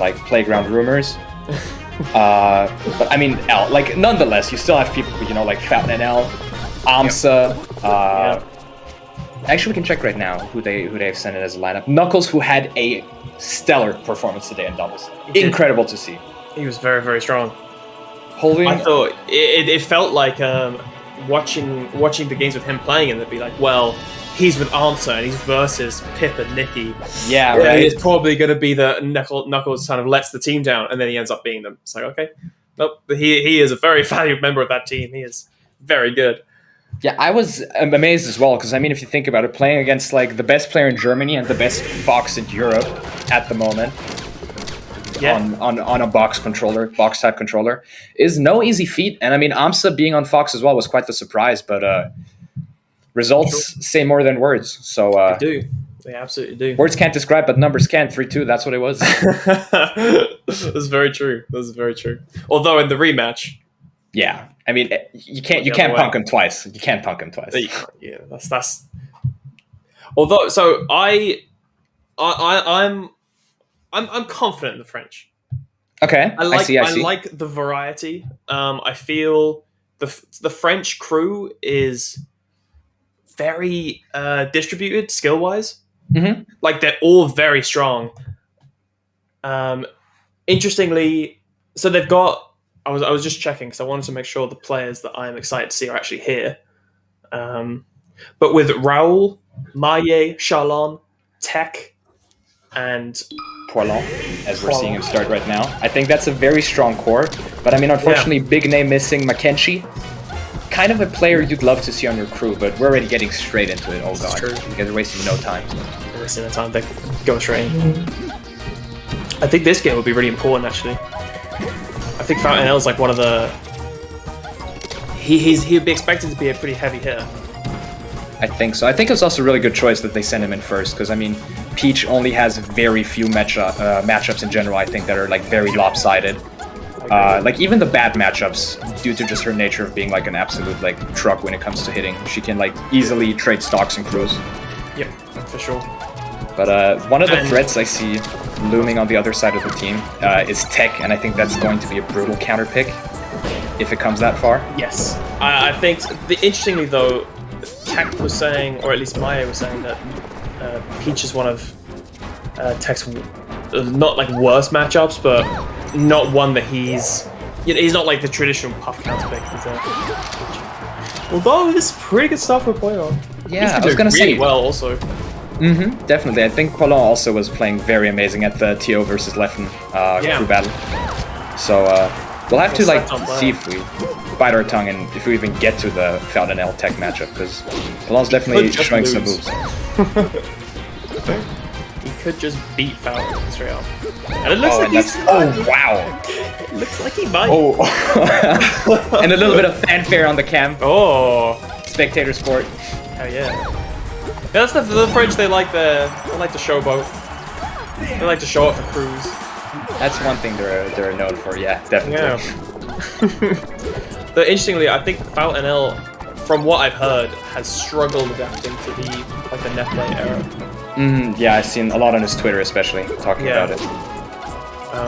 like playground rumors. But I mean, like nonetheless, you still have people, like Fountain and L, AMSA. Actually, we can check right now who they've sent in as a lineup. Knuckles, who had a stellar performance today in doubles. Incredible to see. He was very, very strong. I thought it felt like watching the games with him playing, and they'd be like, well, he's with AMSA and he's versus Pip and Nikki. Yeah, right. It's probably going to be the Knuckles kind of lets the team down, and then he ends up beating them. It's like, okay, nope. He is a very valued member of that team. He is very good. Yeah, I was amazed as well, because I mean, if you think about it, playing against like the best player in Germany and the best Fox in Europe at the moment, on a box type controller, is no easy feat. And I mean, AMSA being on Fox as well was quite the surprise, but results say more than words. So they do. They absolutely do. Words can't describe, but numbers can. 3-2, that's what it was. That's very true. That's very true. Although in the rematch, yeah, I mean, you can't punk him twice. You can't punk him twice. Yeah, that's. Although, so I'm confident in the French. Okay, I see. I like the variety. I feel the French crew is very distributed skill wise. Mm-hmm. Like they're all very strong. Interestingly, so they've got. I was just checking because I wanted to make sure the players that I am excited to see are actually here. But with Raoul, Maye, Charlon, Tech, and Poilon, as we're seeing him start right now. I think that's a very strong core. But I mean, unfortunately, big name missing, Mackenzie. Kind of a player you'd love to see on your crew, but we're already getting straight into it. Oh god, true. You guys are wasting no time. They're wasting no time. They go straight in. I think this game will be really important, actually. I think Fountain L is like one of the... He'd be expected to be a pretty heavy hitter. I think so. I think it's also a really good choice that they send him in first, because I mean, Peach only has very few matchups in general, I think, that are like very lopsided. Like even the bad matchups, due to just her nature of being like an absolute like truck when it comes to hitting, she can like easily trade stocks and crews. Yep, for sure. But one of the threats I see looming on the other side of the team is Tech, and I think that's going to be a brutal counter pick if it comes that far. Yes. I think, interestingly though, Tech was saying, or at least Maya was saying, that Peach is one of Tech's not like worst matchups, but not one that he's not like the traditional puff counter pick. Although this is pretty good stuff for Poilon. Yeah, I was gonna really say well also. Mm-hmm, definitely. I think Poilon also was playing very amazing at the TO versus Leffen crew battle. So we'll have to like see if we bite our tongue and if we even get to the Fountain L Tech matchup, because Poilon's definitely showing some moves. He could just beat Fountain straight up. And it looks like he's... Oh, wow. It looks like he might. Oh. And a little bit of fanfare on the cam. Oh. Spectator sport. Hell yeah. That's the French, they like the showboat. They like to show off for crews. That's one thing they're known for, yeah, definitely. Yeah. But interestingly, I think Fountain L, from what I've heard, has struggled adapting to the netplay era. Yeah, I've seen a lot on his Twitter, especially talking about it.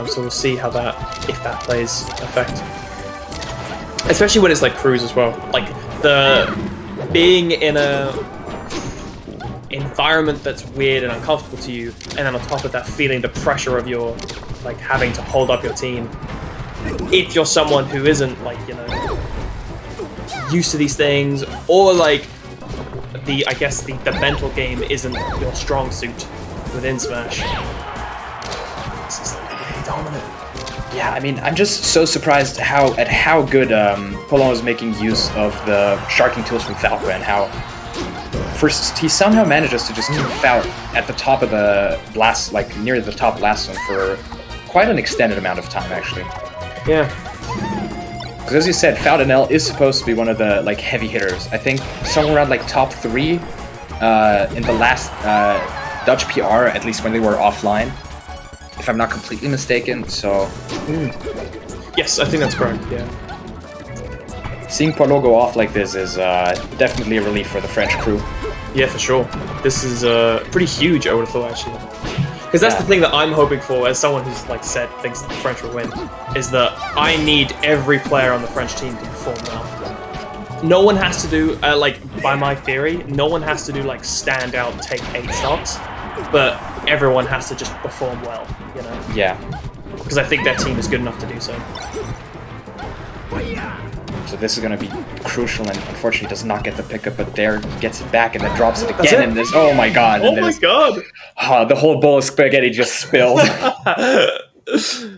So we'll see how if that plays effect, especially when it's like crews as well. Like the being in a environment that's weird and uncomfortable to you, and then on top of that, feeling the pressure of your like having to hold up your team. If you're someone who isn't like used to these things, or like the mental game isn't your strong suit within Smash. This is like really dominant. Yeah, I mean, I'm just so surprised at how good Poilon is making use of the sharking tools from Falco, and how first he somehow manages to just keep Falco at the top of the blast, like near the top blast zone for quite an extended amount of time, actually. Yeah. Because as you said, Fountain L is supposed to be one of the like heavy hitters. I think somewhere around like top 3 in the last Dutch PR, at least when they were offline, if I'm not completely mistaken. So yes, I think that's correct. Yeah. Seeing Poilon go off like this is definitely a relief for the French crew. Yeah, for sure. This is pretty huge, I would have thought, actually. Because that's the thing that I'm hoping for, as someone who's like said thinks that the French will win, is that I need every player on the French team to perform well. No one has to do, like, by my theory, no one has to do, like, stand out, take 8 stocks, but everyone has to just perform well, you know? Yeah. Because I think their team is good enough to do so. So this is going to be crucial, and unfortunately does not get the pickup, but there gets it back and then drops it again, and there's, oh my god. Oh my god! The whole bowl of spaghetti just spilled.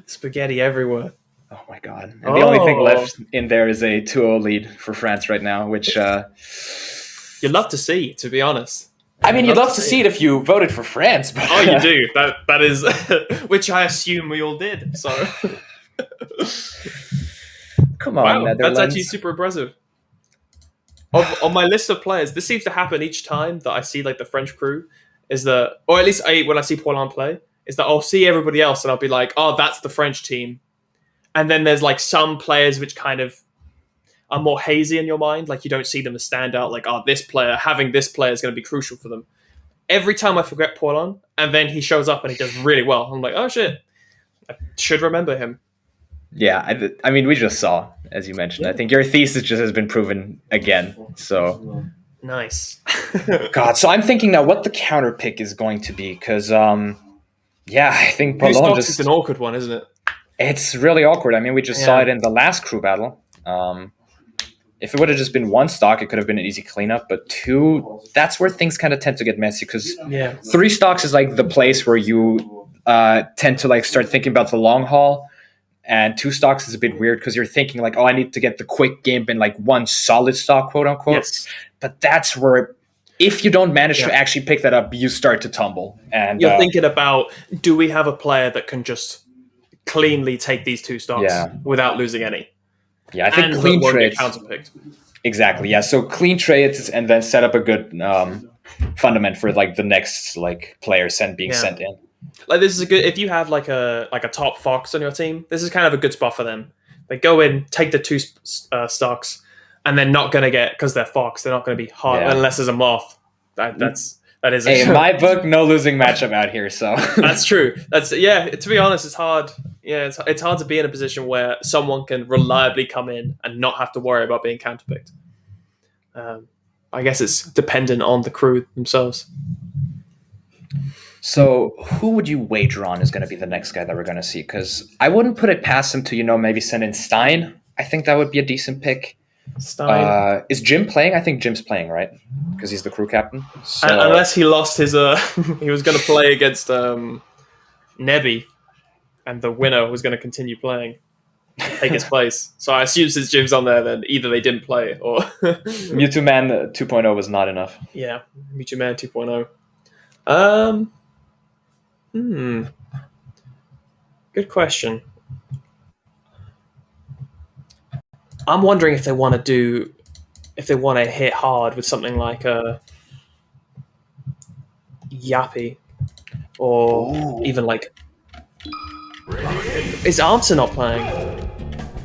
Spaghetti everywhere. Oh my god. And the only thing left in there is a 2-0 lead for France right now, which... You'd love to see, to be honest. I mean, you'd love to see it if you voted for France, but... Oh, you do. That is... which I assume we all did, so... Come on, wow, Netherlands. that's actually super impressive. On my list of players, this seems to happen each time that I see like the French crew, is that, or at least when I see Poilon play, is that I'll see everybody else and I'll be like, oh, that's the French team. And then there's like some players which kind of are more hazy in your mind, like you don't see them as stand out, like, oh, having this player is going to be crucial for them. Every time I forget Poilon, and then he shows up and he does really well, I'm like, oh shit, I should remember him. Yeah, I mean, we just saw, as you mentioned. I think your thesis just has been proven again. So nice. God, so I'm thinking now what the counter pick is going to be, because yeah, I think Poilon just... It's an awkward one, isn't it? It's really awkward. I mean, we just saw it in the last crew battle. If it would have just been 1 stock, it could have been an easy cleanup. But 2, that's where things kind of tend to get messy, because 3 stocks is like the place where you tend to like start thinking about the long haul. And 2 stocks is a bit weird because you're thinking like, oh, I need to get the quick game in like 1 solid stock, quote unquote. Yes. But that's where, if you don't manage to actually pick that up, you start to tumble. And you're thinking about, do we have a player that can just cleanly take these 2 stocks without losing any? Yeah, I think clean trades. Counterpicked. Exactly. Yeah. So clean trades and then set up a good fundament for like the next like player being sent in. Like this is a good, if you have like a top fox on your team, this is kind of a good spot for them. They go in, take the 2 stocks, and they're not going to get, because they're fox, they're not going to be hard unless there's a moth. That is. Hey, in my book, no losing matchup out here. So that's true. To be honest, it's hard. Yeah, it's hard to be in a position where someone can reliably come in and not have to worry about being counterpicked. I guess it's dependent on the crew themselves. So who would you wager on is going to be the next guy that we're going to see? Because I wouldn't put it past him to, maybe send in Stein. I think that would be a decent pick. Stein. Is Jim playing? I think Jim's playing, right? Because he's the crew captain. So... Unless he lost his... he was going to play against Nebby, and the winner was going to continue playing, take his place. So I assume since Jim's on there, then either they didn't play or... Mewtwo Man 2.0 was not enough. Yeah, Mewtwo Man 2.0. Good question. I'm wondering if they want to hit hard with something like a Yappy, or even like, is Armster not playing?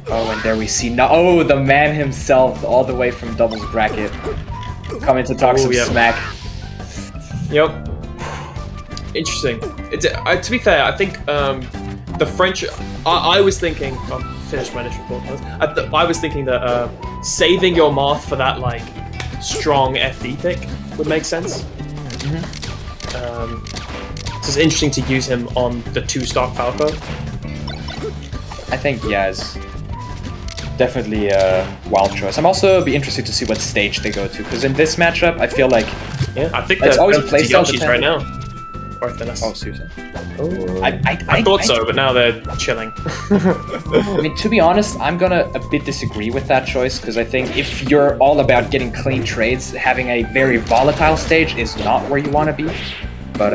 Oh, and there we see the man himself, all the way from Doubles Bracket, coming to talk some smack. Yep. Interesting. To be fair, I think the French. I was thinking. I'll finish my initial thought. I was thinking that saving your Moth for that like strong FD pick would make sense. So it's interesting to use him on the 2-stock Falco. I think it's definitely a wild choice. I'm also be interested to see what stage they go to, because in this matchup, I feel like I think it's always playstyle dependent right now. Or if they're not. Oh, seriously. I thought so, but now they're chilling. I mean, to be honest, I'm gonna a bit disagree with that choice, because I think if you're all about getting clean trades, having a very volatile stage is not where you want to be. But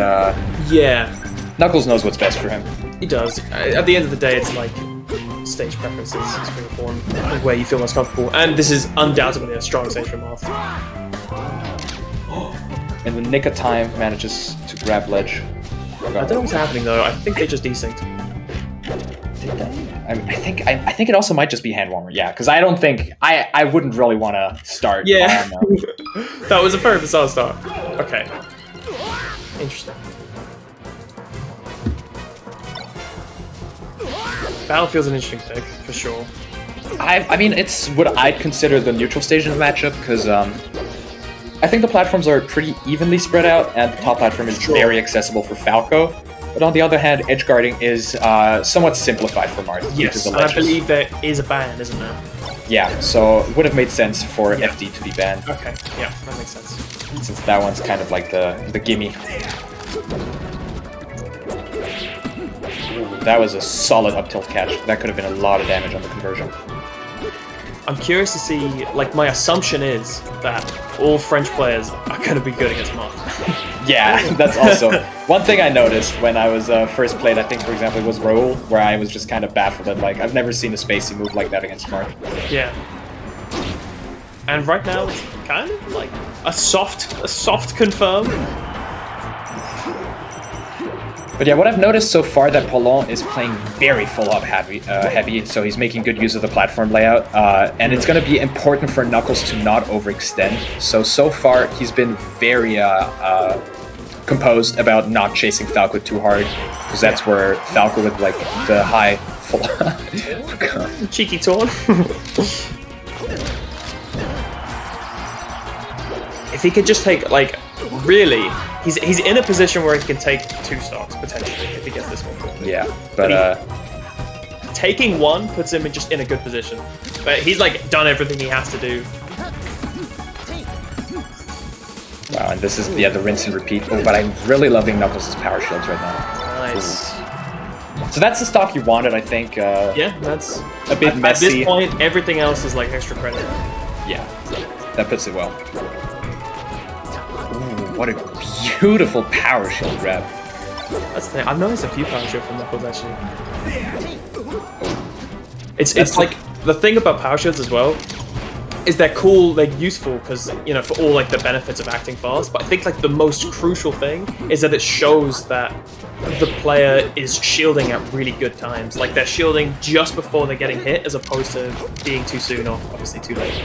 Knuckles knows what's best for him. He does. At the end of the day, it's like stage preferences is very important, where you feel most comfortable, and this is undoubtedly a strong stage for Moth. In the nick of time, manages to grab ledge. I don't know what's happening though. I think they just desynced. Did they? I think it also might just be hand warmer. Yeah, because I don't think I wouldn't really want to start. Yeah, that was a very bizarre start. Okay, interesting. Battlefield's an interesting pick for sure. I mean, it's what I'd consider the neutral stage of the matchup because I think the platforms are pretty evenly spread out, and the top platform is very accessible for Falco. But on the other hand, edge guarding is somewhat simplified for Marth. Yes, and I believe there is a ban, isn't there? Yeah, so it would have made sense for FD to be banned. Okay, yeah, that makes sense. Since that one's kind of like the gimme. Ooh, that was a solid up tilt catch. That could have been a lot of damage on the conversion. I'm curious to see, like, my assumption is that all French players are going to be good against Marth. Yeah, that's also one thing I noticed when I was first played. I think, for example, it was Raoul, where I was just kind of baffled at, like, I've never seen a spacey move like that against Marth. Yeah. And right now, it's kind of like a soft confirm. But yeah, what I've noticed so far that Paulin is playing very full up heavy, so he's making good use of the platform layout, and it's going to be important for Knuckles to not overextend. So far he's been very composed about not chasing Falco too hard, because that's where Falco with like the high full. Oh, cheeky taunt. If he could just take like really. He's in a position where he can take 2 stocks, potentially, if he gets this one. Yeah, but taking 1 puts him just in a good position. But he's, like, done everything he has to do. Wow, and this is, the rinse and repeat. Oh, but I'm really loving Knuckles' power shields right now. Nice. Ooh. So that's the stock you wanted, I think. Yeah, that's... a bit messy. At this point, everything else is, like, extra credit. Yeah, that puts it well. What a beautiful power shield grab. That's the thing. I've noticed a few power shields from Knuckles actually. It's like the thing about power shields as well is they're cool, they're useful because you know for all like the benefits of acting fast. But I think like the most crucial thing is that it shows that the player is shielding at really good times. Like they're shielding just before they're getting hit, as opposed to being too soon or obviously too late.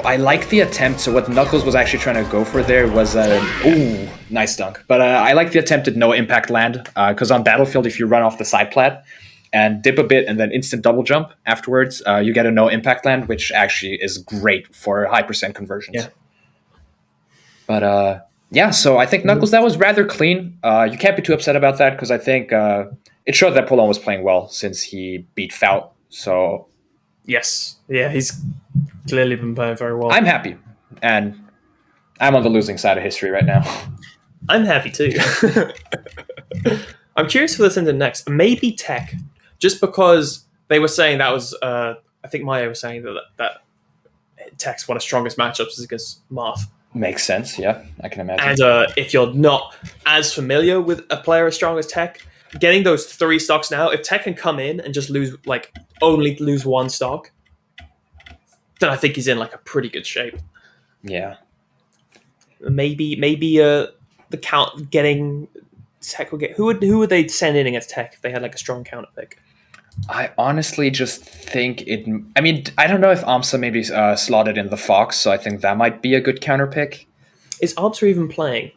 I like the attempt. So what Knuckles was actually trying to go for there was ooh, nice dunk. But I like the attempt at no impact land because on Battlefield, if you run off the side plat and dip a bit and then instant double jump afterwards, you get a no impact land, which actually is great for high % conversions. Yeah. But yeah, so I think Knuckles, that was rather clean. You can't be too upset about that because I think it showed that Paulin was playing well since he beat Faut. So yes, yeah, he's clearly been playing very well. I'm happy, and I'm on the losing side of history right now. I'm happy too. I'm curious for this into next. Maybe Tech, just because they were saying that was. I think Maya was saying that Tech's one of the strongest matchups is against Marth. Makes sense. Yeah, I can imagine. And if you're not as familiar with a player as strong as Tech, getting those 3 stocks now, if Tech can come in and just only lose 1 stock, then I think he's in like a pretty good shape. Yeah. Maybe the count getting Tech will get who would they send in against Tech if they had like a strong counter pick? I honestly just think it. I mean, I don't know if Amsa maybe slotted in the Fox, so I think that might be a good counter pick. Is Amsa even playing?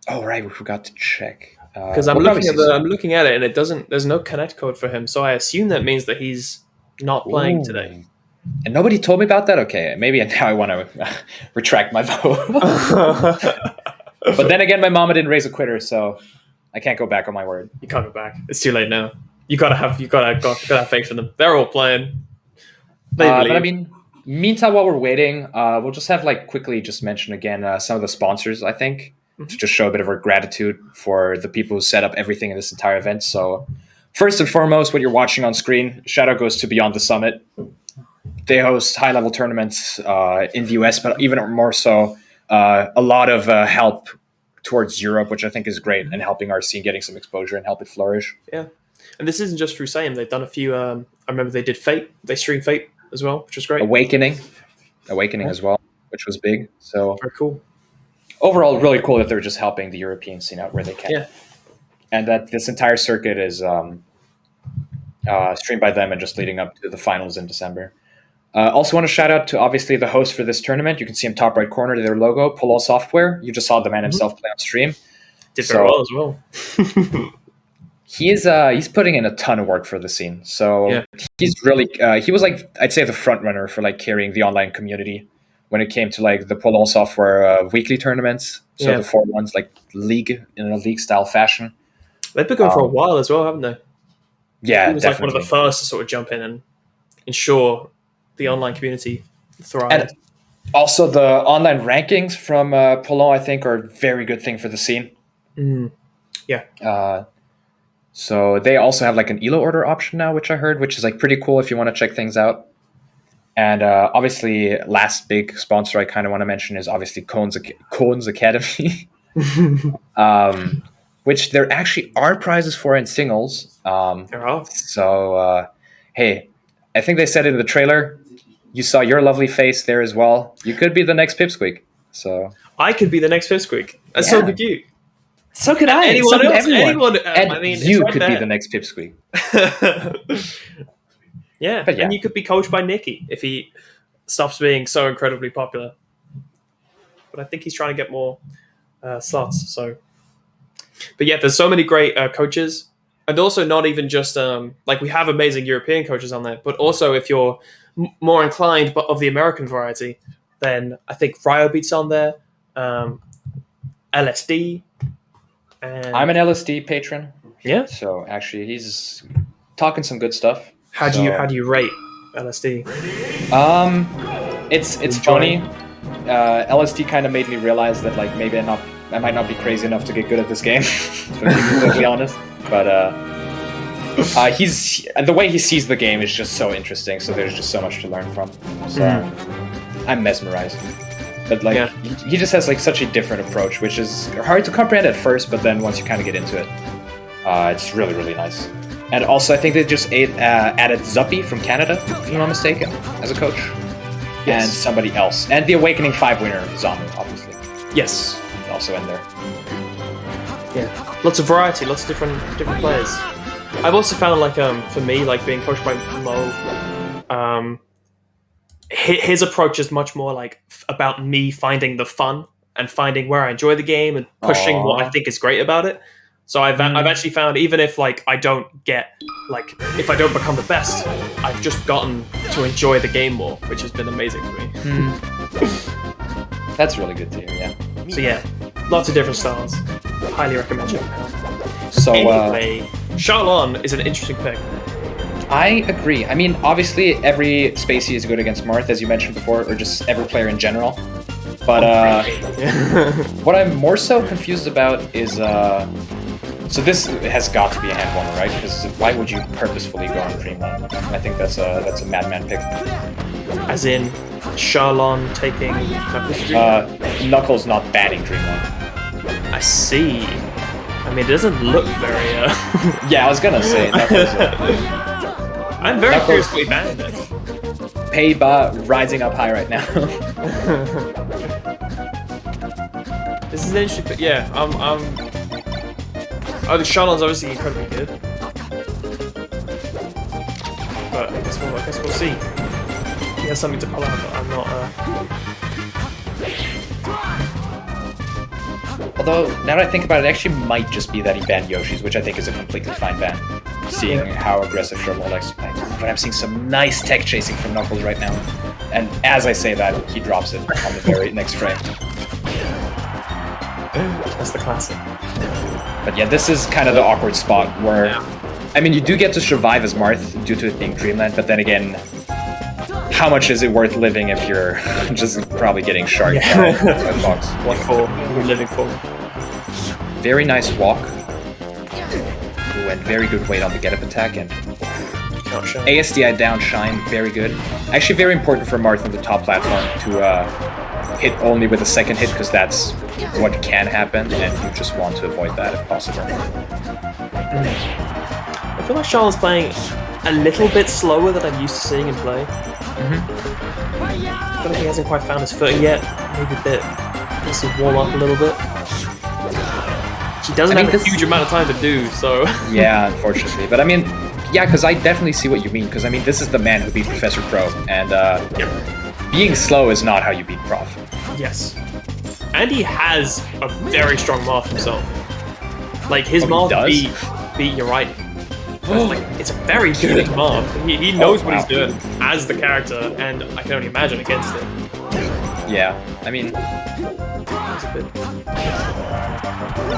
Oh right, we forgot to check. Because I'm looking at it and it doesn't. There's no connect code for him, so I assume that means that he's not playing today. And nobody told me about that? Okay, maybe now I want to retract my vote. But then again, my mama didn't raise a quitter, so I can't go back on my word. You can't go back. It's too late now. You gotta have faith in them. They're all playing. But I mean, meantime, while we're waiting, we'll just have quickly just mention again some of the sponsors, I think, to just show a bit of our gratitude for the people who set up everything in this entire event. So first and foremost, what you're watching on screen, shout out goes to Beyond the Summit. They host high-level tournaments in the US, but even more so, a lot of help towards Europe, which I think is great, and helping our scene getting some exposure and help it flourish. Yeah. And this isn't just through Same. They've done a few... I remember they did Fate. They streamed Fate as well, which was great. Awakening as well, which was big. So very cool. Overall, really cool that they're just helping the European scene out where they can. Yeah. And that this entire circuit is streamed by them and just leading up to the finals in December. Also want to shout out to obviously the host for this tournament. You can see him top right corner to their logo, Polo Software. You just saw the man himself play on stream. Did very well as well. he's putting in a ton of work for the scene. So Yeah. he's really he was like, I'd say, the front runner for like carrying the online community when it came to like the Poland software weekly tournaments. So Yeah. the 4-1s, like league in a league style fashion. They've been going for a while as well, haven't they? Yeah, He was like one of the first to sort of jump in and ensure the online community thrives. And also the online rankings from Poland, I think, are a very good thing for the scene. Yeah. So they also have like an ELO order option now, which I heard, which is like pretty cool if you want to check things out. And obviously, last big sponsor I kind of want to mention is obviously Cone's Academy, which there actually are prizes for in singles. There are. So, hey, I think they said it in the trailer. You saw your lovely face there as well. You could be the next Pipsqueak. So I could be the next Pipsqueak. That's so could you. So could I. Anyone so else? Anyone? And I mean, you right could there. be the next Pipsqueak. Yeah, But yeah. and you could be coached by Nicky if he stops being so incredibly popular. But I think he's trying to get more slots. So, but yeah, there's so many great coaches, and also not even just like we have amazing European coaches on there, but also if you're more inclined but of the American variety, then I think Ryobeat's on there, LSD. And I'm an LSD patron. Yeah. So actually, he's talking some good stuff. How do you rate LSD? It's funny. LSD kind of made me realize that like maybe I might not be crazy enough to get good at this game. To be completely honest, but he's the way he sees the game is just so interesting. So there's just so much to learn from. So I'm mesmerized. But like he just has like such a different approach, which is hard to comprehend at first, but then once you kind of get into it, it's really, really nice. And also, I think they just added Zuppy from Canada, if I'm not mistaken, as a coach. Yes. And somebody else. And the Awakening 5 winner, Zombie, obviously. Yes. Also in there. Yeah. Lots of variety, lots of different players. I've also found like for me, like being coached by Mo, his approach is much more like about me finding the fun and finding where I enjoy the game and pushing what I think is great about it. So I've actually found even if like I don't get like if I don't become the best, I've just gotten to enjoy the game more, which has been amazing for me. That's really good to hear. Yeah. So yeah, lots of different styles. Highly recommend checking it out. So anyway, Charlon is an interesting pick. I agree. I mean, obviously every Spacey is good against Marth, as you mentioned before, or just every player in general. But what I'm more so confused about is so this has got to be a hand warmer, right? Because why would you purposefully go on Dreamland? I think that's a madman pick. As in, Charlon taking Knuckles? Knuckles not banning Dreamland. I see. I mean, it doesn't look very. Yeah, I was gonna say Knuckles. I'm very curious what he banned it. Payba rising up high right now. This is an interesting pick. Yeah, Oh, the Charlon's obviously incredibly good. But I guess we'll see. He has something to pull out, but I'm not. Although, now that I think about it, it actually might just be that he banned Yoshi's, which I think is a completely fine ban. Seeing how aggressive Sherlock likes to play. But I'm seeing some nice tech chasing from Knuckles right now. And as I say that, he drops it on the very next frame. That's the classic. But yeah, this is kind of the awkward spot where... I mean, you do get to survive as Marth due to it being Dreamland, but then again, how much is it worth living if you're just probably getting sharked by Fox? What for? You're living for. Very nice walk. Ooh, and very good weight on the get-up attack, and ASDI down shine, very good. Actually very important for Marth on the top platform to hit only with a second hit, because that's what can happen, and you just want to avoid that if possible. I feel like Charlon's playing a little bit slower than I'm used to seeing him play. I feel like he hasn't quite found his footing yet. Maybe a bit. Needs to warm up a little bit. He doesn't have a huge amount of time to do, so... Yeah, unfortunately. But I mean, yeah, because I definitely see what you mean. Because I mean, this is the man who beat Professor Pro, and being slow is not how you beat Prof. Yes. And he has a very strong Marth himself. Like, his Marth beat you right. It's a very good command. He knows what he's doing as the character, and I can only imagine against it. Yeah, I mean, It's a bit...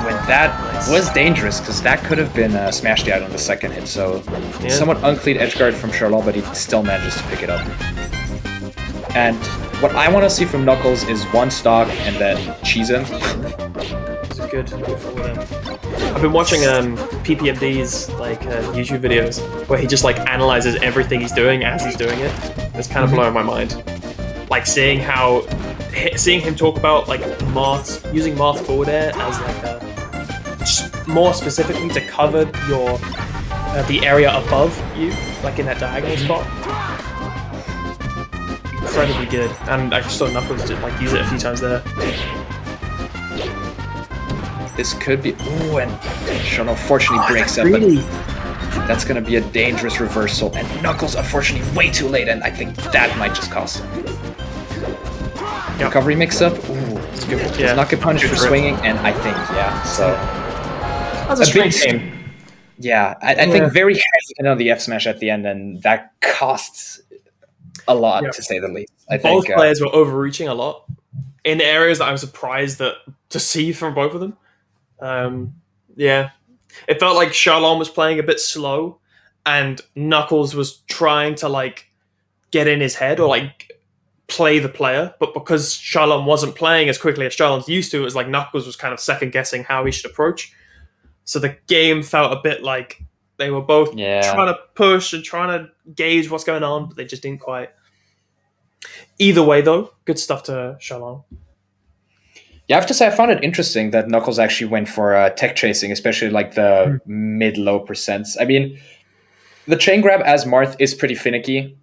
when that was dangerous, because that could have been smashed out on the second hit, so somewhat unclean edgeguard from Charlot, but he still manages to pick it up. And what I want to see from Knuckles is one stock and then cheese him. It's good for them. I've been watching PPMD's like YouTube videos where he just like analyzes everything he's doing as he's doing it. It's kind of blowing my mind. Like seeing him talk about like using Marth forward air as like just more specifically to cover your the area above you, like in that diagonal spot. Incredibly good, and I saw Knuckles like use it a few times there. This could be... Ooh, and Sean unfortunately breaks up, but that's going to be a dangerous reversal. And Knuckles, unfortunately, way too late, and I think that might just cost him. Recovery mix-up. Ooh, it's good. Does not get punished for swinging, and I think, so... That's a strange game. Yeah, I think very hesitant on the F smash at the end, and that costs a lot, to say the least. I think both players were overreaching a lot in areas that I'm surprised to see from both of them. It felt like Charlon was playing a bit slow, and Knuckles was trying to like get in his head or like play the player, but because Charlon wasn't playing as quickly as Charlon's used to, it was like Knuckles was kind of second guessing how he should approach. So the game felt a bit like they were both trying to push and trying to gauge what's going on, but they just didn't quite. Either way, though, good stuff to Charlon. Yeah, I have to say I found it interesting that Knuckles actually went for tech chasing, especially like the mid-low percents. I mean, the chain grab as Marth is pretty finicky.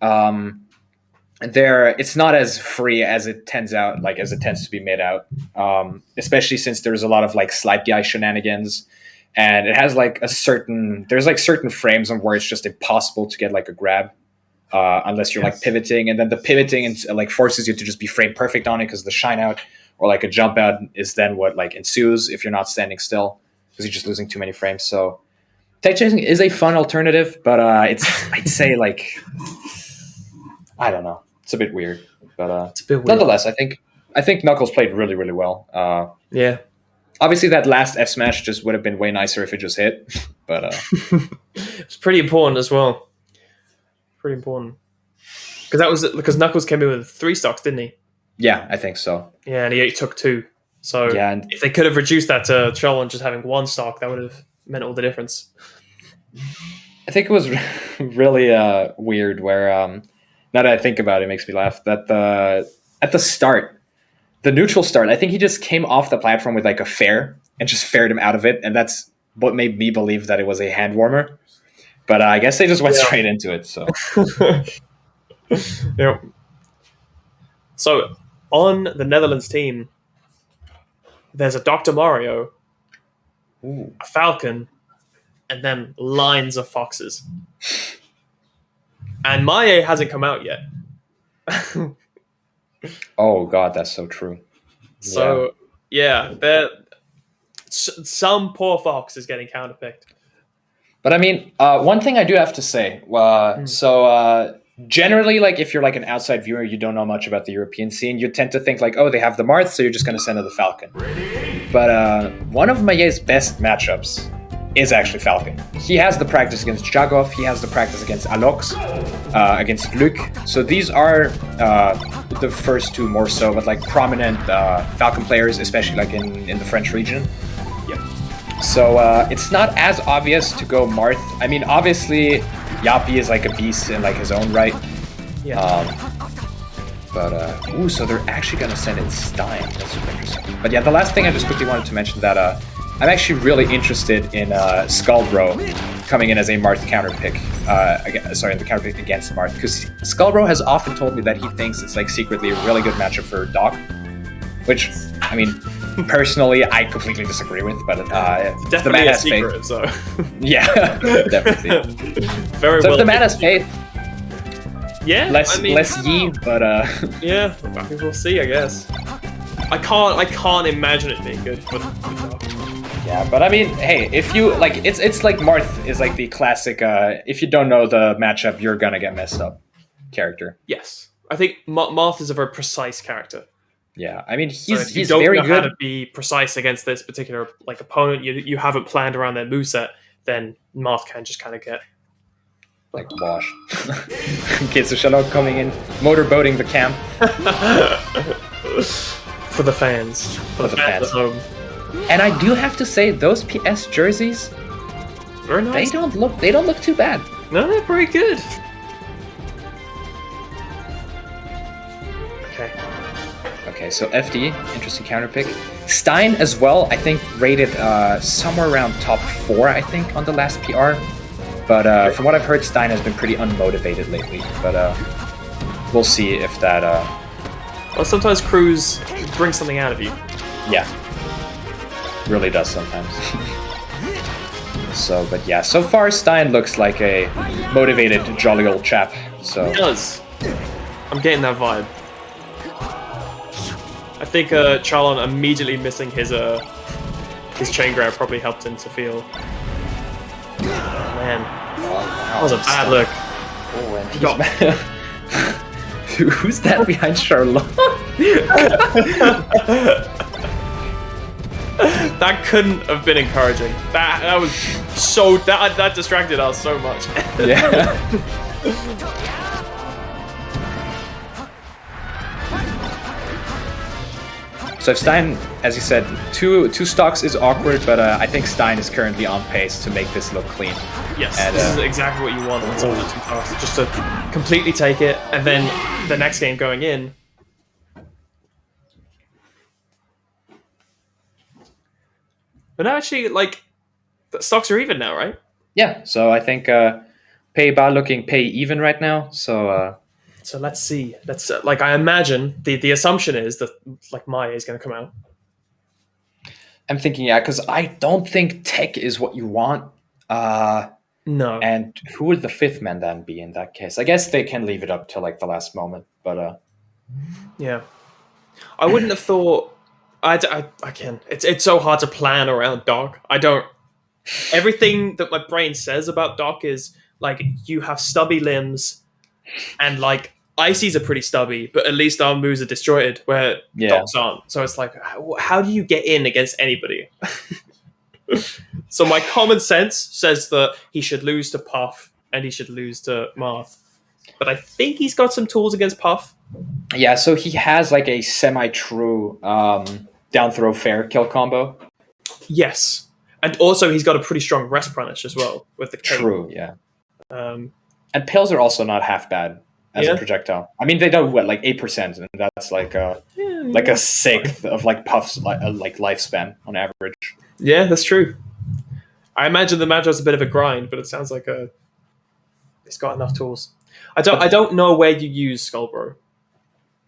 It's not as free as it tends to be made out. Especially since there's a lot of like slide guy shenanigans, and it has like certain frames on where it's just impossible to get like a grab. Unless you're like pivoting, and then the pivoting like forces you to just be frame perfect on it because the shine out or like a jump out is then what like ensues if you're not standing still because you're just losing too many frames. So tech chasing is a fun alternative, but it's I'd say like I don't know, it's a bit weird, but it's a bit weird. Nonetheless, I think Knuckles played really, really well. Obviously that last F smash just would have been way nicer if it just hit, but it's pretty important as well. Pretty important because Knuckles came in with 3 stocks, didn't he? Yeah, I think so. Yeah, and he took 2. So and if they could have reduced that to Charlon just having 1 stock, that would have meant all the difference. I think it was really weird where now that I think about it, it makes me laugh that at the start, the neutral start, I think he just came off the platform with like a fair and just faired him out of it, and that's what made me believe that it was a hand warmer. But I guess they just went straight into it. So, So, on the Netherlands team, there's a Dr. Mario, a Falcon, and then lines of foxes. And Maie hasn't come out yet. Oh God, that's so true. So, some poor fox is getting counterpicked. But I mean, one thing I do have to say, generally, like if you're like an outside viewer, you don't know much about the European scene, you tend to think like, oh, they have the Marth, so you're just going to send her the Falcon. But one of Maie's best matchups is actually Falcon. He has the practice against Jagov, he has the practice against Alox, against Luc. So these are the first 2 more so, but like prominent Falcon players, especially like in the French region. So it's not as obvious to go Marth. I mean, obviously, Yappy is like a beast in like his own right. So they're actually going to send in Stein. That's super interesting. But yeah, the last thing I just quickly wanted to mention that I'm actually really interested in Skullbro coming in as a Marth counter pick. In the counter pick against Marth, because Skullbro has often told me that he thinks it's like secretly a really good matchup for Doc, which, I mean, personally, I completely disagree with, but definitely the man a has secret, faith. so Yeah, definitely. Very so well. if the man has faith, less ye, but yeah, I think we'll see. I guess I can't imagine it being good for Doc. Yeah, but I mean, hey, if you like, it's like Marth is like the classic. If you don't know the matchup, you're gonna get messed up character. Yes, I think Marth is a very precise character. Yeah, I mean, So if you he's don't very know how to good. be precise against this particular like opponent, you haven't planned around their moveset, then Marth can just kind of get Like wash. Okay, so Shalom coming in, motorboating the camp for the fans, for the fans at home. And I do have to say, those PS jerseys, Very nice. they don't look too bad. No, they're pretty good. Okay. Okay, so FD, interesting counter pick. Stein as well, I think rated somewhere around top 4, I think, on the last PR. But from what I've heard, Stein has been pretty unmotivated lately. But we'll see if that... Well, sometimes Cruz brings something out of you. Yeah. Really does sometimes. So, but yeah, so far Stein looks like a motivated, jolly old chap. So He does. I'm getting that vibe. I think Charlon immediately missing his chain grab probably helped him to feel. Man, that was a bad look. Oh, and he's who's that behind Charlotte? That couldn't have been encouraging. That was so that distracted us so much. Yeah. So if Stein, as you said, two stocks is awkward, but I think Stein is currently on pace to make this look clean. Yes, and, this is exactly what you want on some of the 2 stocks. Just to completely take it, and then the next game going in. But no, actually, like, the stocks are even now, right? Yeah, so I think pay bar looking pay even right now. So So let's see. Let's like I imagine the assumption is that like Maya is going to come out. I'm thinking, yeah, because I don't think tech is what you want. No. And who would the 5th man then be in that case? I guess they can leave it up till like the last moment, but yeah, I wouldn't have thought. I can. It's so hard to plan around Doc. I don't. Everything that my brain says about Doc is like you have stubby limbs, and like Icy's are pretty stubby, but at least our moves are disjointed where Docs aren't. So it's like, how do you get in against anybody? So my common sense says that he should lose to Puff and he should lose to Marth. But I think he's got some tools against Puff. Yeah, so he has like a semi-true down throw fair kill combo. Yes. And also he's got a pretty strong rest punish as well with the cape. True, yeah. Um, and pills are also not half bad as a projectile. I mean, they do what, like 8%, and that's like a 1/6 of like Puff's like lifespan on average. Yeah, that's true. I imagine the matchup's a bit of a grind, but it sounds like it's got enough tools. I don't know where you use Skullbro.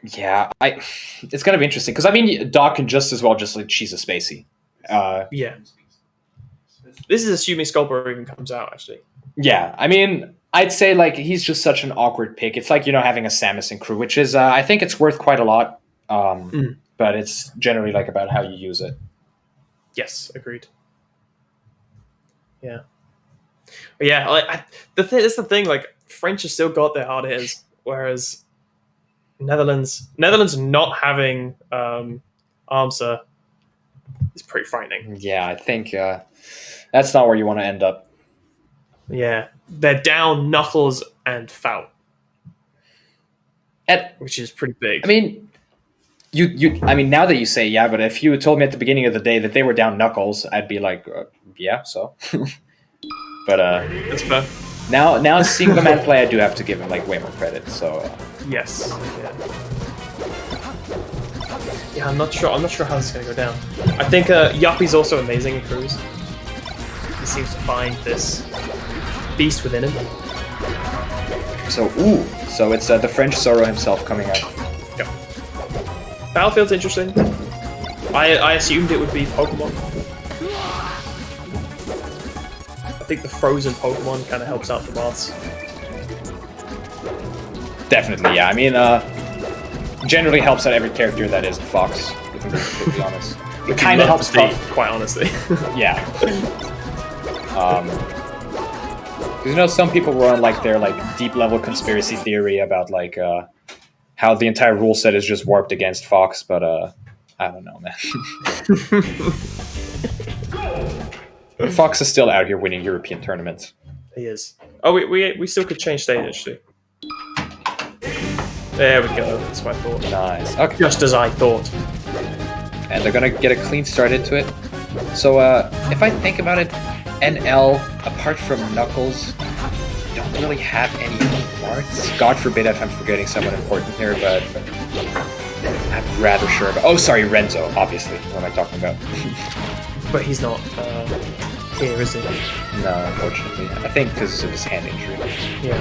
Yeah, it's gonna be interesting because I mean, Doc can just as well just like cheese a Spacey. Yeah. This is assuming Skullbro even comes out, actually. Yeah, I mean, I'd say like he's just such an awkward pick. It's like, having a Samus in crew, which is I think it's worth quite a lot. But it's generally like about how you use it. Yes, agreed. Yeah. But yeah, like that's the thing. Like French has still got their hard hitters, whereas Netherlands not having Armsa is pretty frightening. Yeah, I think that's not where you want to end up. Yeah, they're down Knuckles and Fout, which is pretty big. I mean, I mean, now that you say yeah, but if you had told me at the beginning of the day that they were down Knuckles, I'd be like, yeah, so. But that's fair. Now seeing the man play, I do have to give him like way more credit. So yes, yeah. I'm not sure how this is gonna go down. I think Yuppie's also amazing in Cruise. He seems to find this beast within him. So it's the French Zorro himself coming out. Yep. Battlefield's interesting. I assumed it would be Pokemon. I think the frozen Pokemon kind of helps out the boss. Definitely, yeah. I mean, generally helps out every character that is Fox, if I'm being completely honest. it kind of helps see, quite honestly. Yeah. You know, some people were on like their like deep level conspiracy theory about like how the entire rule set is just warped against Fox, but I don't know, man. Fox is still out here winning European tournaments. He is. Oh, we still could change stage actually. There we go. That's what I thought. Nice. Okay. Just as I thought. And they're gonna get a clean start into it. So if I think about it, NL, apart from Knuckles, don't really have any Marths. God forbid if I'm forgetting someone important here, but I'm rather sure about... Oh, sorry, Renzo, obviously. What am I talking about? But he's not here, is he? No, unfortunately. I think because of his hand injury. Yeah.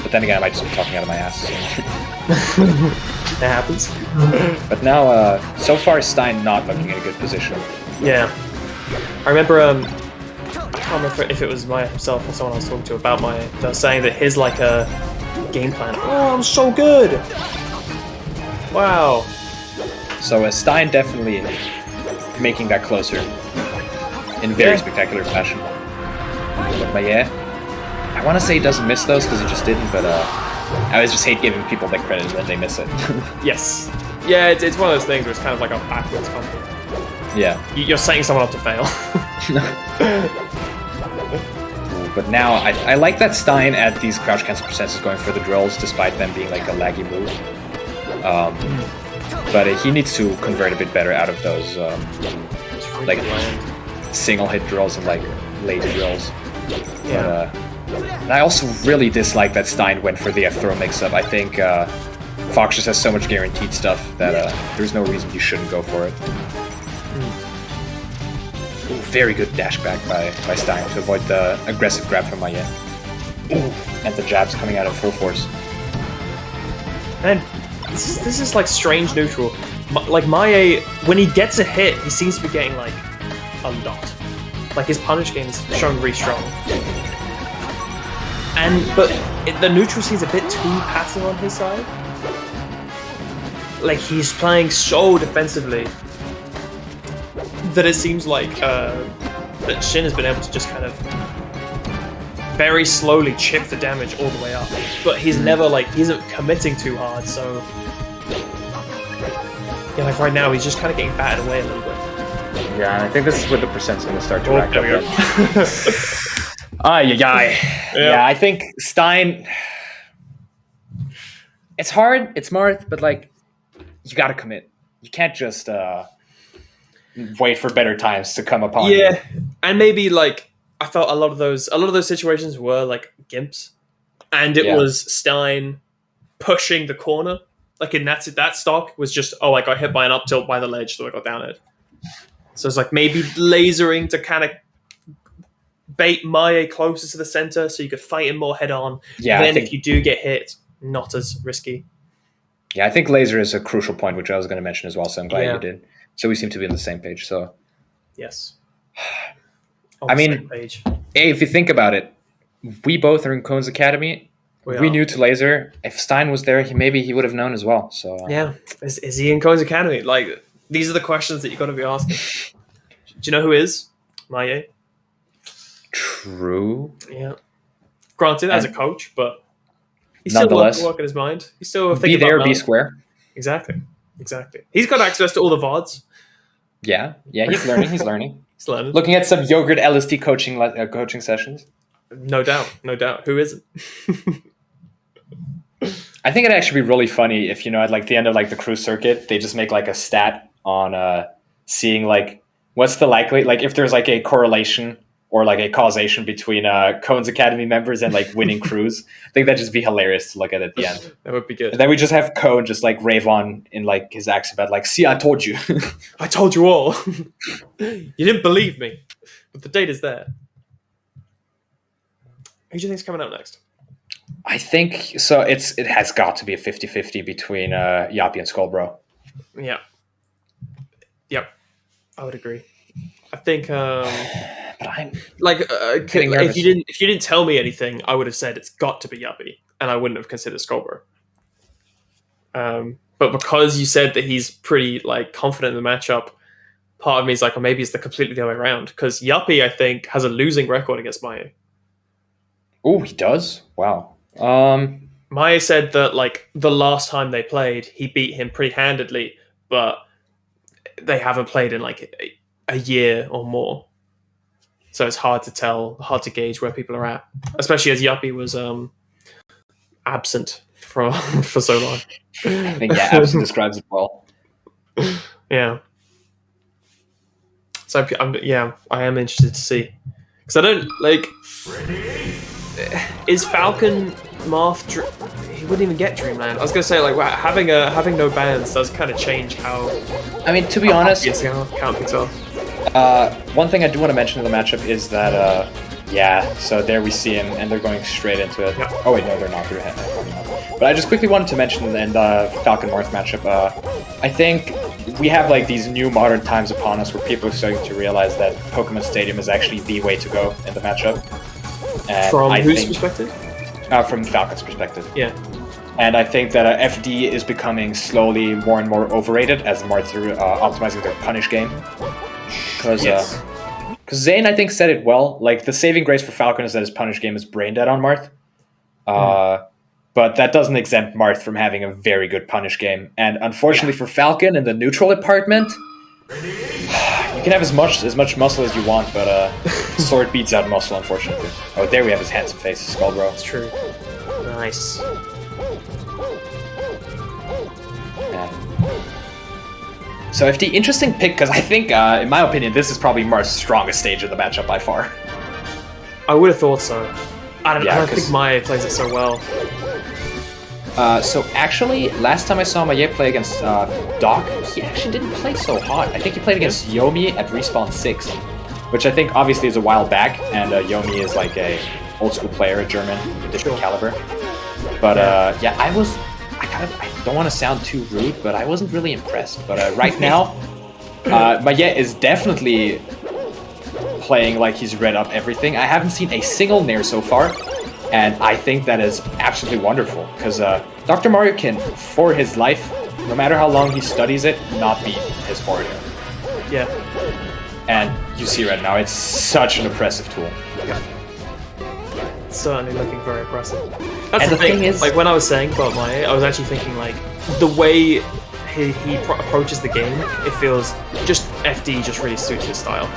But then again, I might just be talking out of my ass. So. That happens. But now, so far, Stein not looking in a good position. Yeah. I remember, I can't remember if it was Maya himself or someone I was talking to about Maya. They were saying that his, like, game plan. Oh, I'm so good! Wow. So Stein definitely making that closer in very spectacular fashion. But yeah, I want to say he doesn't miss those because he just didn't, but I always just hate giving people that credit when they miss it. Yes. Yeah, it's one of those things where it's kind of like a backwards compliment. Yeah. You're setting someone up to fail. But now, I like that Stein at these crouch cancel percents is going for the drills, despite them being like a laggy move. But he needs to convert a bit better out of those like single hit drills and like late drills. Yeah. And I also really dislike that Stein went for the F-throw mix-up. I think Fox just has so much guaranteed stuff that there's no reason you shouldn't go for it. Ooh, very good dash back by Stein to avoid the aggressive grab from Maya. And the jabs coming out at full force. Man, this is like strange neutral. Like Maya, when he gets a hit, he seems to be getting like undot. Like his punish game is showing really strong. But the neutral seems a bit too passive on his side. Like he's playing so defensively that it seems like that Shin has been able to just kind of very slowly chip the damage all the way up. But he's never he isn't committing too hard, so yeah, like right now he's just kind of getting battered away a little bit. Yeah, and I think this is where the percent's going to start to rack up. Yeah, I think Stein... It's hard, it's Marth, but like, you gotta commit. You can't just wait for better times to come upon you. Yeah, and maybe like, I felt a lot of those situations were like gimps, and it was Stein pushing the corner. Like in that stock was just, oh, I got hit by an up tilt by the ledge, so I got down it. So it's like maybe lasering to kind of bait Maya closer to the center so you could fight him more head on. Yeah, then if you do get hit, not as risky. Yeah, I think laser is a crucial point, which I was going to mention as well, so I'm glad you did. So we seem to be on the same page, so... Yes. I mean, hey, if you think about it, we both are in Cone's Academy. We knew to laser. If Stein was there, maybe he would have known as well. So yeah, is he in Cone's Academy? Like, these are the questions that you got to be asking. Do you know who is Maya? True. Yeah. Granted, as a coach, but he's still working his mind. He's still thinking be there, about be square. Exactly. He's got access to all the VODs. Yeah, he's learning. He's learning. He's learning. Looking at some yogurt LSD coaching sessions. No doubt. Who isn't? I think it'd actually be really funny if, at like the end of like the cruise circuit, they just make like a stat on seeing like what's the likely, like if there's like a correlation or like a causation between Cone's Academy members and like winning cruise. I think that'd just be hilarious to look at the end. That would be good. And then we just have Cone just like rave on in like his accent about like, see, I told you. I told you all. You didn't believe me, but the data's there. Who do you think's coming out next? I think so. It has got to be a 50-50 between Yappy and Skullbro. Yeah. Yep. I would agree. I think. But I'm like if you didn't tell me anything, I would have said it's got to be Yappy, and I wouldn't have considered Skullbro. But because you said that he's pretty like confident in the matchup, part of me is like, or maybe it's completely the other way around. Because Yuppie, I think, has a losing record against Maye. Oh, he does? Wow. Maye said that like the last time they played, he beat him pretty handedly, but they haven't played in like a year or more. So it's hard to tell, hard to gauge where people are at, especially as Yuppie was absent for so long. I think absent describes it well. Yeah. So I am interested to see, because I don't like. Is Falcon Marth? He wouldn't even get Dreamland. I was gonna say like having no bans does kind of change how. I mean, to be honest, count things off. One thing I do want to mention in the matchup is that so there we see him, and they're going straight into it. Yeah. Oh wait, no, they're not. But I just quickly wanted to mention in the Falcon Marth matchup, I think we have like these new modern times upon us where people are starting to realize that Pokemon Stadium is actually the way to go in the matchup. And From whose perspective? From Falcon's perspective. Yeah. And I think that FD is becoming slowly more and more overrated as Marth are optimizing their punish game. Because Zane, I think, said it well. Like, the saving grace for Falcon is that his punish game is brain dead on Marth. But that doesn't exempt Marth from having a very good punish game. And unfortunately for Falcon in the neutral department, you can have as much muscle as you want, but sword beats out muscle, unfortunately. Oh, there we have his handsome face, Skullbro. That's true. Nice. Yeah. So if the interesting pick, because I think, in my opinion, this is probably Marth's strongest stage of the matchup by far. I would have thought so. I don't know. I think Maye plays it so well. So actually, last time I saw Maye play against Doc, he actually didn't play so hot. I think he played against Yomi at Respawn 6, which I think obviously is a while back, and Yomi is like a old school player, a German, a different caliber. But I don't want to sound too rude, but I wasn't really impressed. But right now, Maye is definitely playing like he's read up everything. I haven't seen a single Nair so far, and I think that is absolutely wonderful, because Dr. Mario can, for his life, no matter how long he studies it, not beat his forward air. Yeah. And you see right now, it's such an impressive tool. Yeah. It's certainly looking very impressive. That's and the thing is, like when I was saying about Maye, I was actually thinking like the way he approaches the game, it feels just FD just really suits his style.